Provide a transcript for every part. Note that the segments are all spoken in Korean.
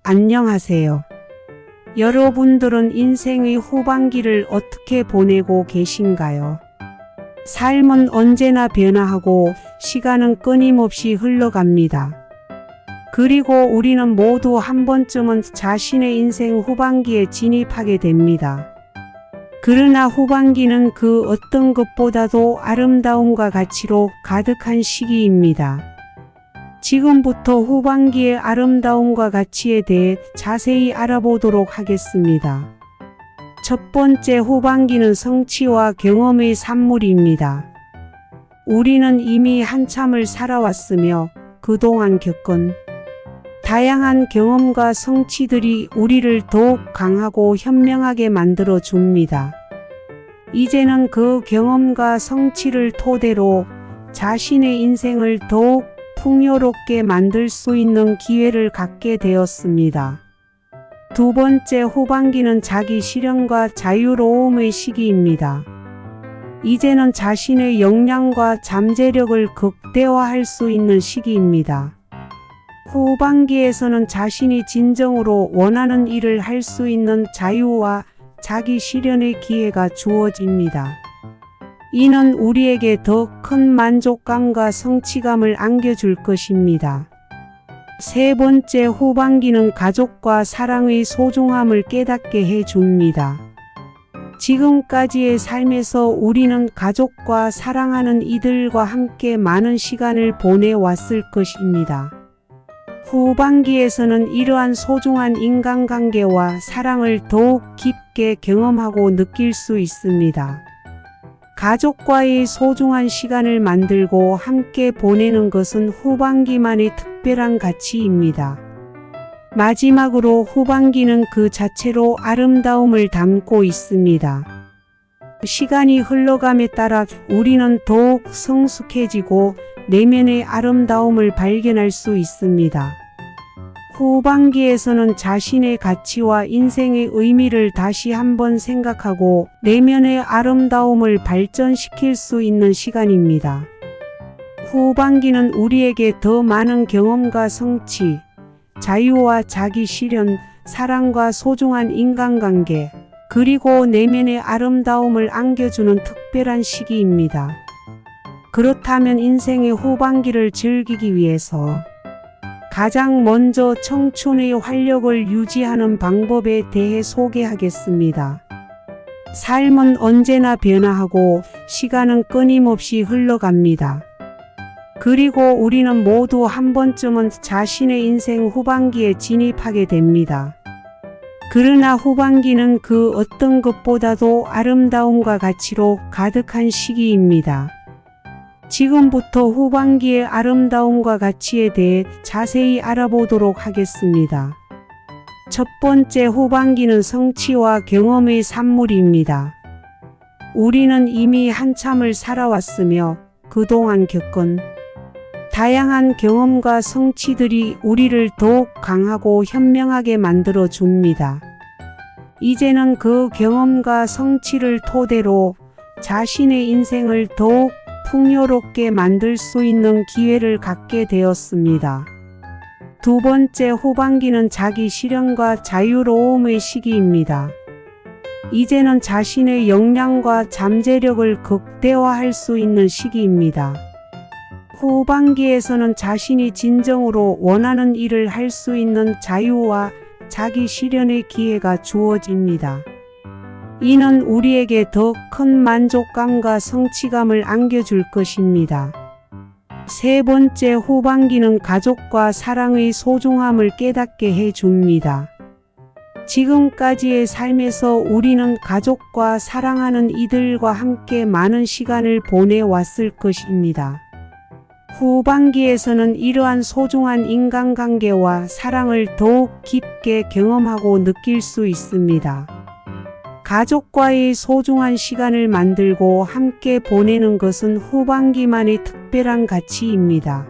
안녕하세요. 여러분들은 인생의 후반기를 어떻게 보내고 계신가요? 삶은 언제나 변화하고 시간은 끊임없이 흘러갑니다. 그리고 우리는 모두 한 번쯤은 자신의 인생 후반기에 진입하게 됩니다. 그러나 후반기는 그 어떤 것보다도 아름다움과 가치로 가득한 시기입니다. 지금부터 후반기의 아름다움과 가치에 대해 자세히 알아보도록 하겠습니다. 첫 번째, 후반기는 성취와 경험의 산물입니다. 우리는 이미 한참을 살아왔으며 그동안 겪은 다양한 경험과 성취들이 우리를 더욱 강하고 현명하게 만들어 줍니다. 이제는 그 경험과 성취를 토대로 자신의 인생을 더욱 풍요롭게 만들 수 있는 기회를 갖게 되었습니다. 두 번째, 후반기는 자기 실현과 자유로움의 시기입니다. 이제는 자신의 역량과 잠재력을 극대화할 수 있는 시기입니다. 후반기에서는 자신이 진정으로 원하는 일을 할 수 있는 자유와 자기 실현의 기회가 주어집니다. 이는 우리에게 더 큰 만족감과 성취감을 안겨줄 것입니다. 세 번째, 후반기는 가족과 사랑의 소중함을 깨닫게 해줍니다. 지금까지의 삶에서 우리는 가족과 사랑하는 이들과 함께 많은 시간을 보내왔을 것입니다. 후반기에서는 이러한 소중한 인간관계와 사랑을 더욱 깊게 경험하고 느낄 수 있습니다. 가족과의 소중한 시간을 만들고 함께 보내는 것은 후반기만의 특별한 가치입니다. 마지막으로, 후반기는 그 자체로 아름다움을 담고 있습니다. 시간이 흘러감에 따라 우리는 더욱 성숙해지고 내면의 아름다움을 발견할 수 있습니다. 후반기에서는 자신의 가치와 인생의 의미를 다시 한번 생각하고 내면의 아름다움을 발전시킬 수 있는 시간입니다. 후반기는 우리에게 더 많은 경험과 성취, 자유와 자기 실현, 사랑과 소중한 인간관계, 그리고 내면의 아름다움을 안겨주는 특별한 시기입니다. 그렇다면 인생의 후반기를 즐기기 위해서 가장 먼저 청춘의 활력을 유지하는 방법에 대해 소개하겠습니다. 삶은 언제나 변화하고 시간은 끊임없이 흘러갑니다. 그리고 우리는 모두 한 번쯤은 자신의 인생 후반기에 진입하게 됩니다. 그러나 후반기는 그 어떤 것보다도 아름다움과 가치로 가득한 시기입니다. 지금부터 후반기의 아름다움과 가치에 대해 자세히 알아보도록 하겠습니다. 첫 번째, 후반기는 성취와 경험의 산물입니다. 우리는 이미 한참을 살아왔으며 그동안 겪은 다양한 경험과 성취들이 우리를 더욱 강하고 현명하게 만들어 줍니다. 이제는 그 경험과 성취를 토대로 자신의 인생을 더욱 풍요롭게 만들 수 있는 기회를 갖게 되었습니다. 두 번째, 후반기는 자기 실현과 자유로움의 시기입니다. 이제는 자신의 역량과 잠재력을 극대화할 수 있는 시기입니다. 후반기에서는 자신이 진정으로 원하는 일을 할 수 있는 자유와 자기 실현의 기회가 주어집니다. 이는 우리에게 더 큰 만족감과 성취감을 안겨줄 것입니다. 세 번째, 후반기는 가족과 사랑의 소중함을 깨닫게 해줍니다. 지금까지의 삶에서 우리는 가족과 사랑하는 이들과 함께 많은 시간을 보내왔을 것입니다. 후반기에서는 이러한 소중한 인간관계와 사랑을 더욱 깊게 경험하고 느낄 수 있습니다. 가족과의 소중한 시간을 만들고 함께 보내는 것은 후반기만의 특별한 가치입니다.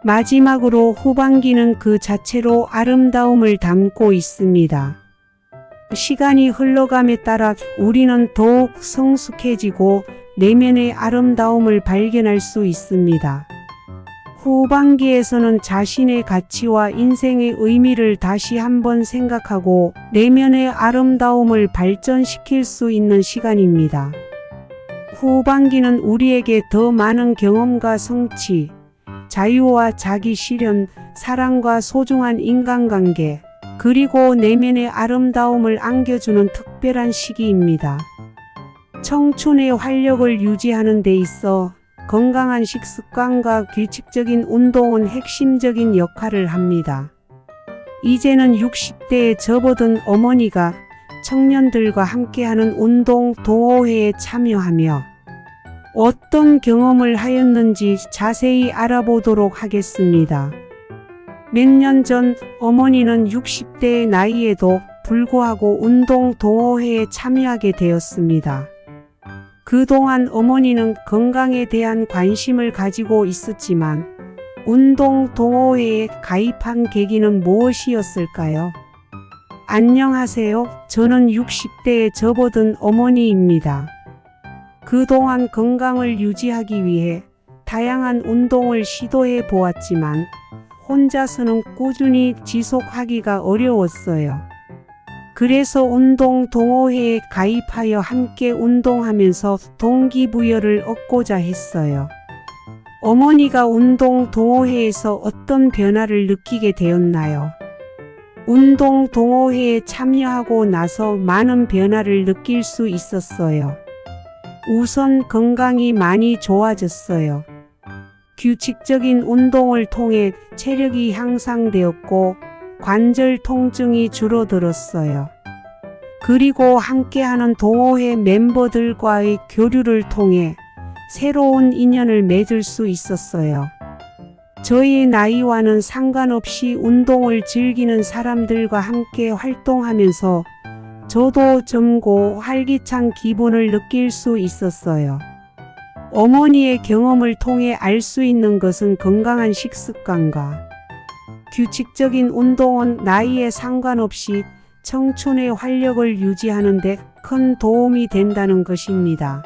마지막으로, 후반기는 그 자체로 아름다움을 담고 있습니다. 시간이 흘러감에 따라 우리는 더욱 성숙해지고 내면의 아름다움을 발견할 수 있습니다. 후반기에서는 자신의 가치와 인생의 의미를 다시 한번 생각하고 내면의 아름다움을 발전시킬 수 있는 시간입니다. 후반기는 우리에게 더 많은 경험과 성취, 자유와 자기 실현, 사랑과 소중한 인간관계, 그리고 내면의 아름다움을 안겨주는 특별한 시기입니다. 청춘의 활력을 유지하는 데 있어 건강한 식습관과 규칙적인 운동은 핵심적인 역할을 합니다. 이제는 60대에 접어든 어머니가 청년들과 함께하는 운동 동호회에 참여하며 어떤 경험을 하였는지 자세히 알아보도록 하겠습니다. 몇 년 전 어머니는 60대의 나이에도 불구하고 운동 동호회에 참여하게 되었습니다. 그동안 어머니는 건강에 대한 관심을 가지고 있었지만 운동 동호회에 가입한 계기는 무엇이었을까요? 안녕하세요. 저는 60대에 접어든 어머니입니다. 그동안 건강을 유지하기 위해 다양한 운동을 시도해 보았지만 혼자서는 꾸준히 지속하기가 어려웠어요. 그래서 운동 동호회에 가입하여 함께 운동하면서 동기부여를 얻고자 했어요. 어머니가 운동 동호회에서 어떤 변화를 느끼게 되었나요? 운동 동호회에 참여하고 나서 많은 변화를 느낄 수 있었어요. 우선 건강이 많이 좋아졌어요. 규칙적인 운동을 통해 체력이 향상되었고 관절 통증이 줄어들었어요. 그리고 함께하는 동호회 멤버들과의 교류를 통해 새로운 인연을 맺을 수 있었어요. 저의 나이와는 상관없이 운동을 즐기는 사람들과 함께 활동하면서 저도 젊고 활기찬 기분을 느낄 수 있었어요. 어머니의 경험을 통해 알 수 있는 것은 건강한 식습관과 규칙적인 운동은 나이에 상관없이 청춘의 활력을 유지하는 데 큰 도움이 된다는 것입니다.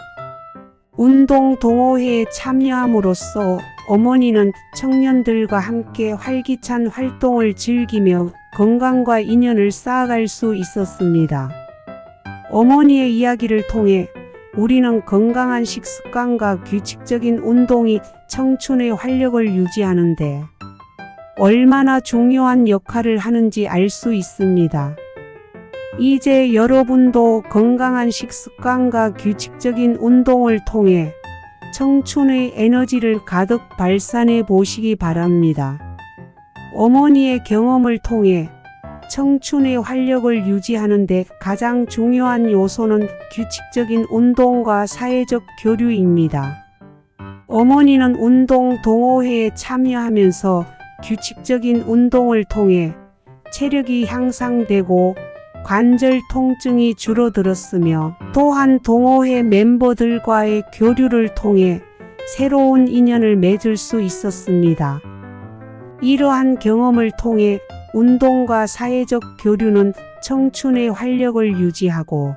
운동 동호회에 참여함으로써 어머니는 청년들과 함께 활기찬 활동을 즐기며 건강과 인연을 쌓아갈 수 있었습니다. 어머니의 이야기를 통해 우리는 건강한 식습관과 규칙적인 운동이 청춘의 활력을 유지하는데 얼마나 중요한 역할을 하는지 알 수 있습니다. 이제 여러분도 건강한 식습관과 규칙적인 운동을 통해 청춘의 에너지를 가득 발산해 보시기 바랍니다. 어머니의 경험을 통해 청춘의 활력을 유지하는 데 가장 중요한 요소는 규칙적인 운동과 사회적 교류입니다. 어머니는 운동 동호회에 참여하면서 규칙적인 운동을 통해 체력이 향상되고 관절 통증이 줄어들었으며 또한 동호회 멤버들과의 교류를 통해 새로운 인연을 맺을 수 있었습니다. 이러한 경험을 통해 운동과 사회적 교류는 청춘의 활력을 유지하고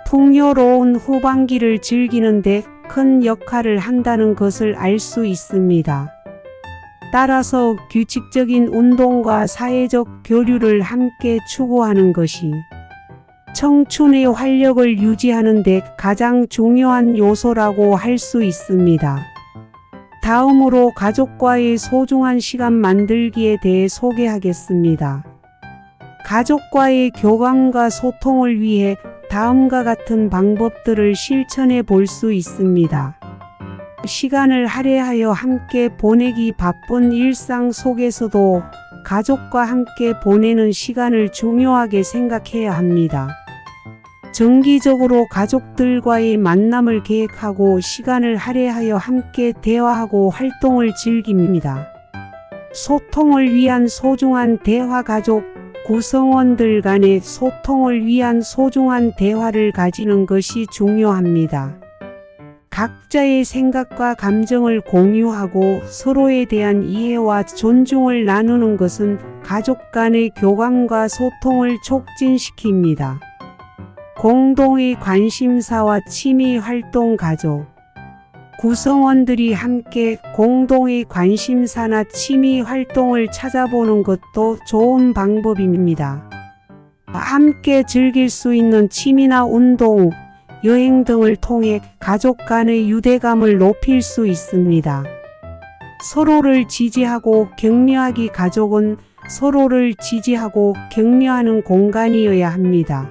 풍요로운 후반기를 즐기는 데 큰 역할을 한다는 것을 알 수 있습니다. 따라서 규칙적인 운동과 사회적 교류를 함께 추구하는 것이 청춘의 활력을 유지하는 데 가장 중요한 요소라고 할 수 있습니다. 다음으로 가족과의 소중한 시간 만들기에 대해 소개하겠습니다. 가족과의 교감과 소통을 위해 다음과 같은 방법들을 실천해 볼 수 있습니다. 시간을 할애하여 함께 보내기. 바쁜 일상 속에서도 가족과 함께 보내는 시간을 중요하게 생각해야 합니다. 정기적으로 가족들과의 만남을 계획하고 시간을 할애하여 함께 대화하고 활동을 즐깁니다. 소통을 위한 소중한 대화. 가족 구성원들 간의 소통을 위한 소중한 대화를 가지는 것이 중요합니다. 각자의 생각과 감정을 공유하고 서로에 대한 이해와 존중을 나누는 것은 가족 간의 교감과 소통을 촉진시킵니다. 공동의 관심사와 취미 활동. 가족 구성원들이 함께 공동의 관심사나 취미 활동을 찾아보는 것도 좋은 방법입니다. 함께 즐길 수 있는 취미나 운동, 여행 등을 통해 가족 간의 유대감을 높일 수 있습니다. 서로를 지지하고 격려하기 가족은 서로를 지지하고 격려하는 공간이어야 합니다.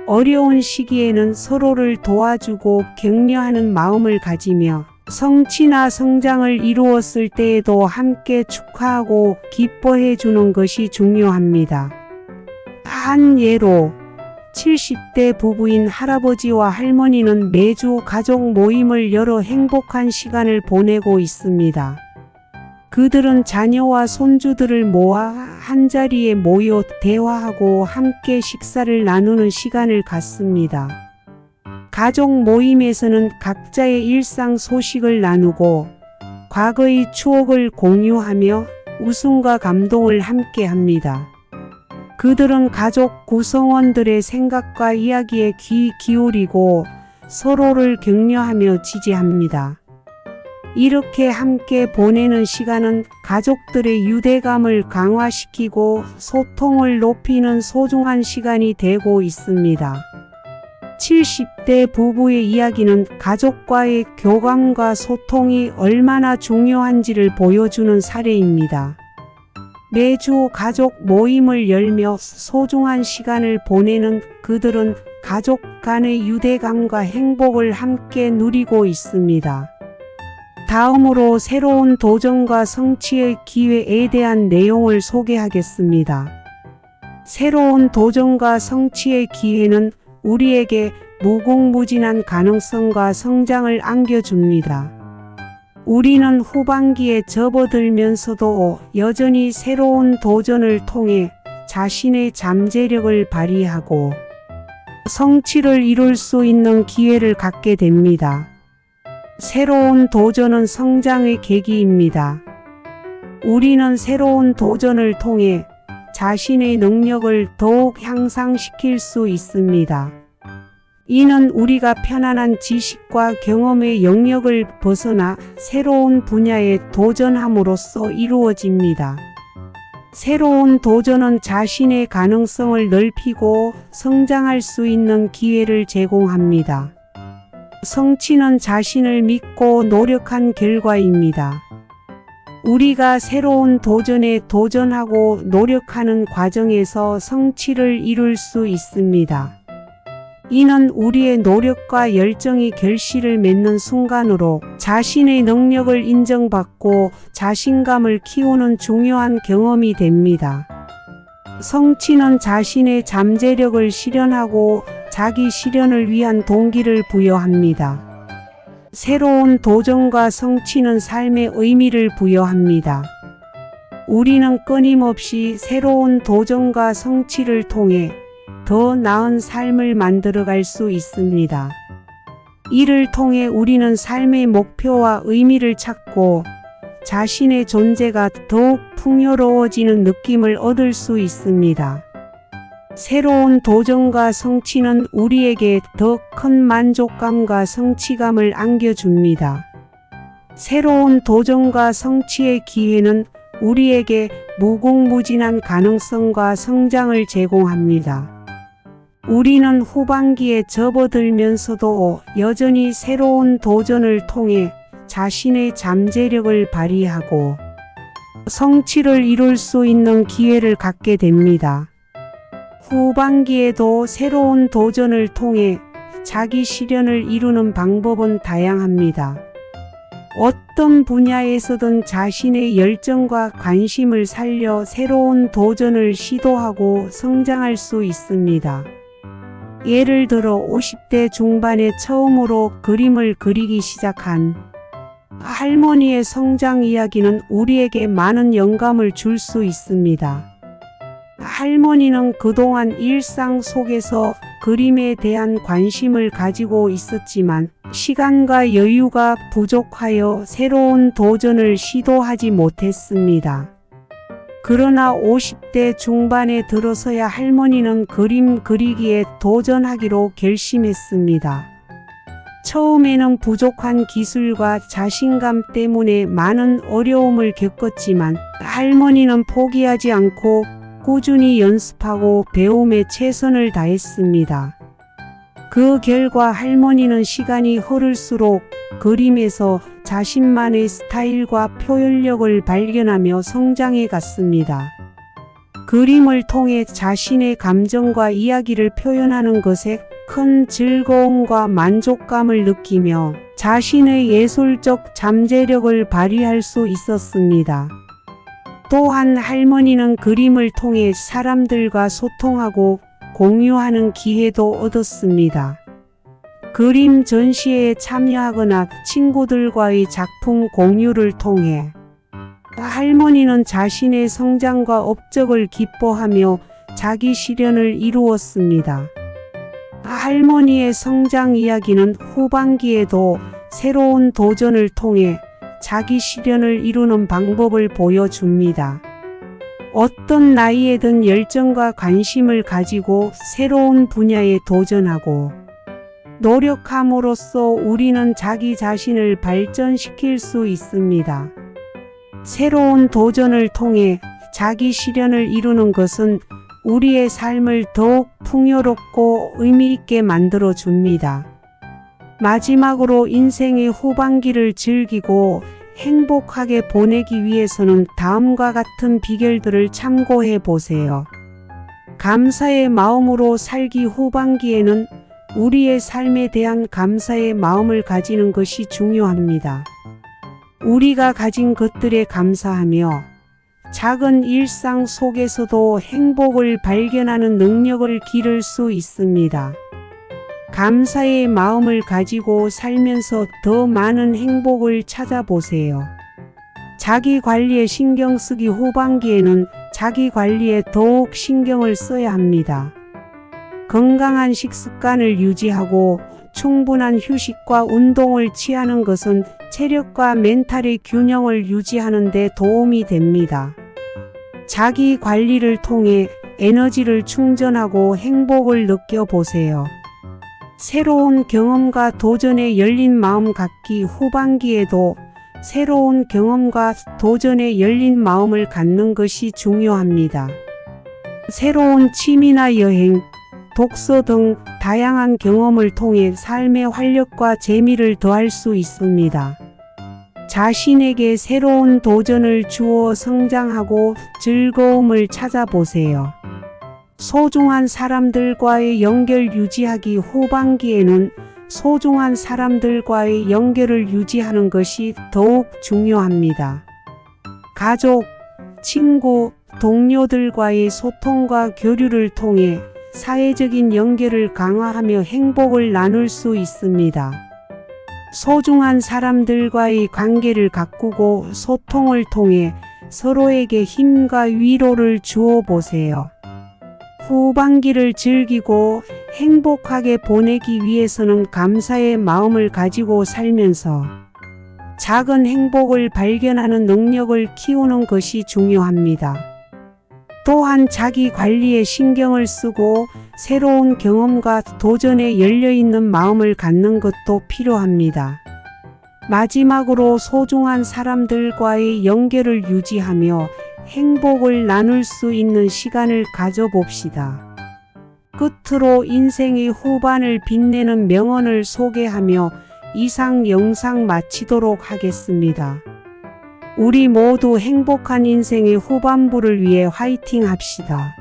어려운 시기에는 서로를 도와주고 격려하는 마음을 가지며 성취나 성장을 이루었을 때에도 함께 축하하고 기뻐해 주는 것이 중요합니다. 한 예로 70대 부부인 할아버지와 할머니는 매주 가족 모임을 열어 행복한 시간을 보내고 있습니다. 그들은 자녀와 손주들을 모아 한자리에 모여 대화하고 함께 식사를 나누는 시간을 갖습니다. 가족 모임에서는 각자의 일상 소식을 나누고 과거의 추억을 공유하며 웃음과 감동을 함께 합니다. 그들은 가족 구성원들의 생각과 이야기에 귀 기울이고 서로를 격려하며 지지합니다. 이렇게 함께 보내는 시간은 가족들의 유대감을 강화시키고 소통을 높이는 소중한 시간이 되고 있습니다. 70대 부부의 이야기는 가족과의 교감과 소통이 얼마나 중요한지를 보여주는 사례입니다. 매주 가족 모임을 열며 소중한 시간을 보내는 그들은 가족 간의 유대감과 행복을 함께 누리고 있습니다. 다음으로 새로운 도전과 성취의 기회에 대한 내용을 소개하겠습니다. 새로운 도전과 성취의 기회는 우리에게 무궁무진한 가능성과 성장을 안겨줍니다. 우리는 후반기에 접어들면서도 여전히 새로운 도전을 통해 자신의 잠재력을 발휘하고 성취를 이룰 수 있는 기회를 갖게 됩니다. 새로운 도전은 성장의 계기입니다. 우리는 새로운 도전을 통해 자신의 능력을 더욱 향상시킬 수 있습니다. 이는 우리가 편안한 지식과 경험의 영역을 벗어나 새로운 분야에 도전함으로써 이루어집니다. 새로운 도전은 자신의 가능성을 넓히고 성장할 수 있는 기회를 제공합니다. 성취는 자신을 믿고 노력한 결과입니다. 우리가 새로운 도전에 도전하고 노력하는 과정에서 성취를 이룰 수 있습니다. 이는 우리의 노력과 열정이 결실을 맺는 순간으로 자신의 능력을 인정받고 자신감을 키우는 중요한 경험이 됩니다. 성취는 자신의 잠재력을 실현하고 자기 실현을 위한 동기를 부여합니다. 새로운 도전과 성취는 삶의 의미를 부여합니다. 우리는 끊임없이 새로운 도전과 성취를 통해 더 나은 삶을 만들어갈 수 있습니다. 이를 통해 우리는 삶의 목표와 의미를 찾고 자신의 존재가 더욱 풍요로워지는 느낌을 얻을 수 있습니다. 새로운 도전과 성취는 우리에게 더 큰 만족감과 성취감을 안겨줍니다. 새로운 도전과 성취의 기회는 우리에게 무궁무진한 가능성과 성장을 제공합니다. 우리는 후반기에 접어들면서도 여전히 새로운 도전을 통해 자신의 잠재력을 발휘하고 성취를 이룰 수 있는 기회를 갖게 됩니다. 후반기에도 새로운 도전을 통해 자기 실현을 이루는 방법은 다양합니다. 어떤 분야에서든 자신의 열정과 관심을 살려 새로운 도전을 시도하고 성장할 수 있습니다. 예를 들어 50대 중반에 처음으로 그림을 그리기 시작한 할머니의 성장 이야기는 우리에게 많은 영감을 줄 수 있습니다. 할머니는 그동안 일상 속에서 그림에 대한 관심을 가지고 있었지만 시간과 여유가 부족하여 새로운 도전을 시도하지 못했습니다. 그러나 50대 중반에 들어서야 할머니는 그림 그리기에 도전하기로 결심했습니다. 처음에는 부족한 기술과 자신감 때문에 많은 어려움을 겪었지만 할머니는 포기하지 않고 꾸준히 연습하고 배움에 최선을 다했습니다. 그 결과 할머니는 시간이 흐를수록 그림에서 자신만의 스타일과 표현력을 발견하며 성장해 갔습니다. 그림을 통해 자신의 감정과 이야기를 표현하는 것에 큰 즐거움과 만족감을 느끼며 자신의 예술적 잠재력을 발휘할 수 있었습니다. 또한 할머니는 그림을 통해 사람들과 소통하고 공유하는 기회도 얻었습니다. 그림 전시회에 참여하거나 친구들과의 작품 공유를 통해 할머니는 자신의 성장과 업적을 기뻐하며 자기 실현을 이루었습니다. 할머니의 성장 이야기는 후반기에도 새로운 도전을 통해 자기 실현을 이루는 방법을 보여줍니다. 어떤 나이에든 열정과 관심을 가지고 새로운 분야에 도전하고 노력함으로써 우리는 자기 자신을 발전시킬 수 있습니다. 새로운 도전을 통해 자기 실현을 이루는 것은 우리의 삶을 더욱 풍요롭고 의미 있게 만들어 줍니다. 마지막으로 인생의 후반기를 즐기고 행복하게 보내기 위해서는 다음과 같은 비결들을 참고해 보세요. 감사의 마음으로 살기. 후반기에는 우리의 삶에 대한 감사의 마음을 가지는 것이 중요합니다. 우리가 가진 것들에 감사하며 작은 일상 속에서도 행복을 발견하는 능력을 기를 수 있습니다. 감사의 마음을 가지고 살면서 더 많은 행복을 찾아보세요. 자기 관리에 신경 쓰기. 후반기에는 자기 관리에 더욱 신경을 써야 합니다. 건강한 식습관을 유지하고 충분한 휴식과 운동을 취하는 것은 체력과 멘탈의 균형을 유지하는 데 도움이 됩니다. 자기 관리를 통해 에너지를 충전하고 행복을 느껴보세요. 새로운 경험과 도전에 열린 마음 갖기. 후반기에도 새로운 경험과 도전에 열린 마음을 갖는 것이 중요합니다. 새로운 취미나 여행, 독서 등 다양한 경험을 통해 삶의 활력과 재미를 더할 수 있습니다. 자신에게 새로운 도전을 주어 성장하고 즐거움을 찾아보세요. 소중한 사람들과의 연결 유지하기. 후반기에는 소중한 사람들과의 연결을 유지하는 것이 더욱 중요합니다. 가족, 친구, 동료들과의 소통과 교류를 통해 사회적인 연결을 강화하며 행복을 나눌 수 있습니다. 소중한 사람들과의 관계를 가꾸고 소통을 통해 서로에게 힘과 위로를 주어 보세요. 후반기를 즐기고 행복하게 보내기 위해서는 감사의 마음을 가지고 살면서 작은 행복을 발견하는 능력을 키우는 것이 중요합니다. 또한 자기 관리에 신경을 쓰고 새로운 경험과 도전에 열려있는 마음을 갖는 것도 필요합니다. 마지막으로 소중한 사람들과의 연결을 유지하며 행복을 나눌 수 있는 시간을 가져봅시다. 끝으로 인생의 후반을 빛내는 명언을 소개하며 이상 영상 마치도록 하겠습니다. 우리 모두 행복한 인생의 후반부를 위해 화이팅 합시다.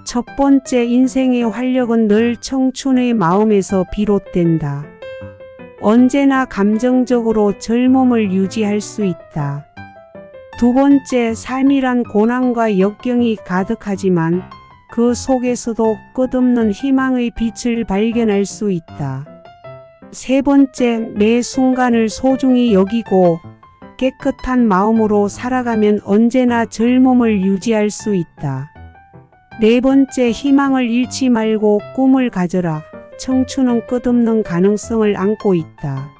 첫 번째, 인생의 활력은 늘 청춘의 마음에서 비롯된다. 언제나 감정적으로 젊음을 유지할 수 있다. 두 번째, 삶이란 고난과 역경이 가득하지만 그 속에서도 끝없는 희망의 빛을 발견할 수 있다. 세 번째, 매 순간을 소중히 여기고 깨끗한 마음으로 살아가면 언제나 젊음을 유지할 수 있다. 네 번째, 희망을 잃지 말고 꿈을 가져라. 청춘은 끝없는 가능성을 안고 있다.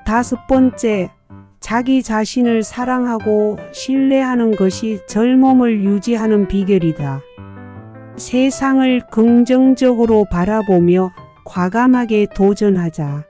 다섯 번째, 자기 자신을 사랑하고 신뢰하는 것이 젊음을 유지하는 비결이다. 세상을 긍정적으로 바라보며 과감하게 도전하자.